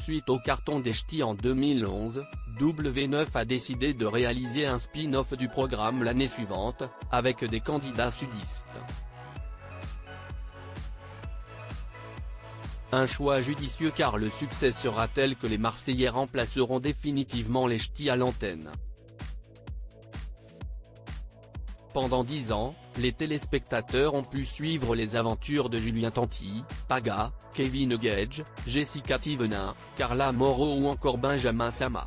Suite au carton des ch'tis en 2011, W9 a décidé de réaliser un spin-off du programme l'année suivante, avec des candidats sudistes. Un choix judicieux car le succès sera tel que les Marseillais remplaceront définitivement les ch'tis à l'antenne. Pendant 10 ans, les téléspectateurs ont pu suivre les aventures de Julien Tanti, Paga, Kevin Gage, Jessica Thivenin, Carla Moreau ou encore Benjamin Sama.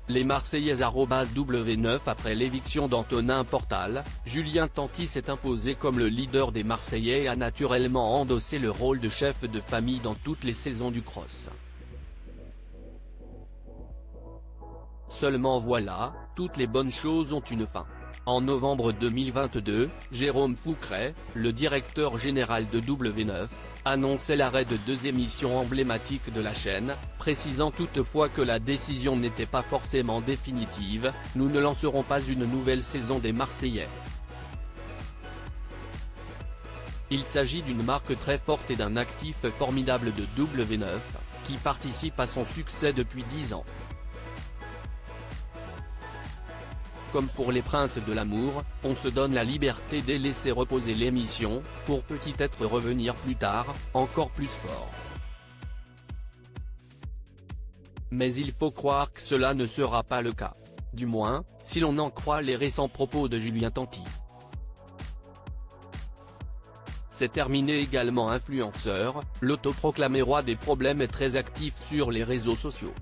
Les Marseillais @W9 Après l'éviction d'Antonin Portal, Julien Tanti s'est imposé comme le leader des Marseillais et a naturellement endossé le rôle de chef de famille dans toutes les saisons du cross. Seulement voilà, toutes les bonnes choses ont une fin. En novembre 2022, Jérôme Foucret, le directeur général de W9, annonçait l'arrêt de 2 émissions emblématiques de la chaîne, précisant toutefois que la décision n'était pas forcément définitive, « Nous ne lancerons pas une nouvelle saison des Marseillais. Il s'agit d'une marque très forte et d'un actif formidable de W9, qui participe à son succès depuis 10 ans. Comme pour les Princes de l'amour, on se donne la liberté de laisser reposer l'émission, pour peut-être revenir plus tard, encore plus fort. Mais il faut croire que cela ne sera pas le cas. Du moins, si l'on en croit les récents propos de Julien Tanti. C'est terminé également influenceur, l'autoproclamé roi des problèmes est très actif sur les réseaux sociaux.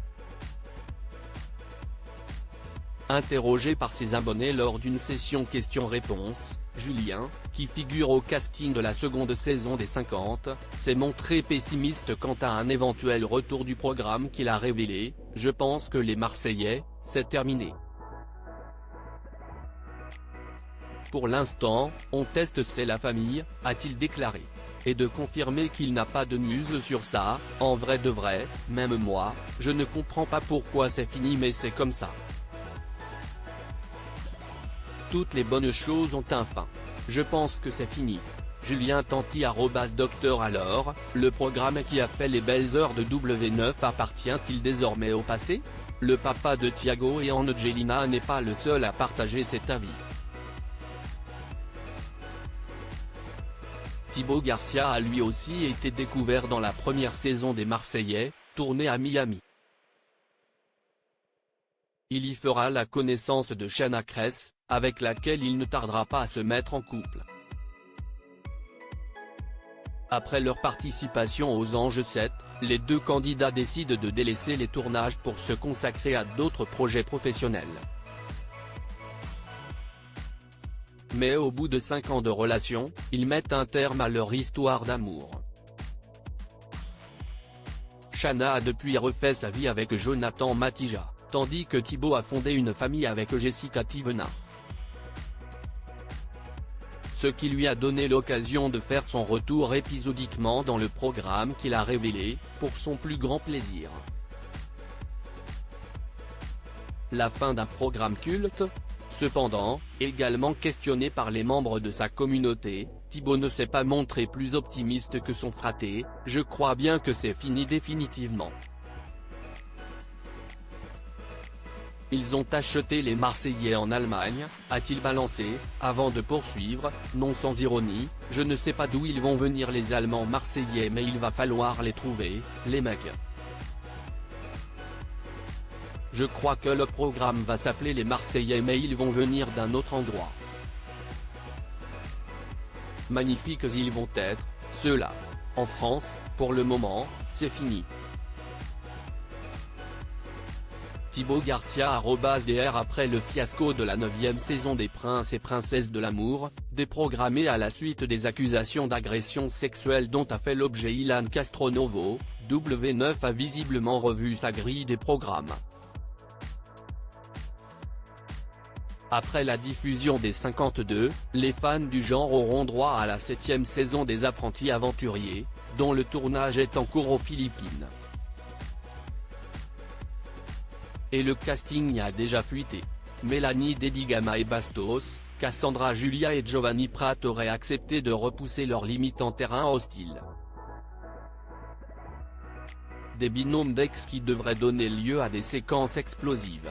Interrogé par ses abonnés lors d'une session questions-réponses, Julien, qui figure au casting de la seconde saison des 50, s'est montré pessimiste quant à un éventuel retour du programme qu'il a révélé « Je pense que les Marseillais, c'est terminé. Pour l'instant, on teste c'est la famille », a-t-il déclaré. Et de confirmer qu'il n'a pas de news sur ça, en vrai de vrai, même moi, je ne comprends pas pourquoi c'est fini mais c'est comme ça. Toutes les bonnes choses ont un fin. Je pense que c'est fini. Julien Tanti @Docteur Alors, le programme qui a fait les belles heures de W9 appartient-il désormais au passé? Le papa de Thiago et Angelina n'est pas le seul à partager cet avis. Thibaut Garcia a lui aussi été découvert dans la première saison des Marseillais, tournée à Miami. Il y fera la connaissance de Chana Cres, avec laquelle il ne tardera pas à se mettre en couple. Après leur participation aux Anges 7, les 2 candidats décident de délaisser les tournages pour se consacrer à d'autres projets professionnels. Mais au bout de 5 ans de relation, ils mettent un terme à leur histoire d'amour. Chana a depuis refait sa vie avec Jonathan Matija, tandis que Thibaut a fondé une famille avec Jessica Thivenin. Ce qui lui a donné l'occasion de faire son retour épisodiquement dans le programme qu'il a révélé, pour son plus grand plaisir. La fin d'un programme culte? Cependant, également questionné par les membres de sa communauté, Thibaut ne s'est pas montré plus optimiste que son fraté, « Je crois bien que c'est fini définitivement. Ils ont acheté les Marseillais en Allemagne », a-t-il balancé, avant de poursuivre, non sans ironie, « Je ne sais pas d'où ils vont venir les Allemands marseillais mais il va falloir les trouver, les mecs. Je crois que le programme va s'appeler les Marseillais mais ils vont venir d'un autre endroit. Magnifiques ils vont être, ceux-là. En France, pour le moment, c'est fini. » Thibaut Garcia @Dr Après le fiasco de la 9e saison des Princes et Princesses de l'amour, déprogrammée à la suite des accusations d'agression sexuelle dont a fait l'objet Ilan Castronovo, W9 a visiblement revu sa grille des programmes. Après la diffusion des 52, les fans du genre auront droit à la 7e saison des Apprentis aventuriers, dont le tournage est en cours aux Philippines. Et le casting y a déjà fuité. Mélanie Dedigama et Bastos, Cassandra Julia et Giovanni Pratt auraient accepté de repousser leurs limites en terrain hostile. des binômes d'ex qui devraient donner lieu à des séquences explosives.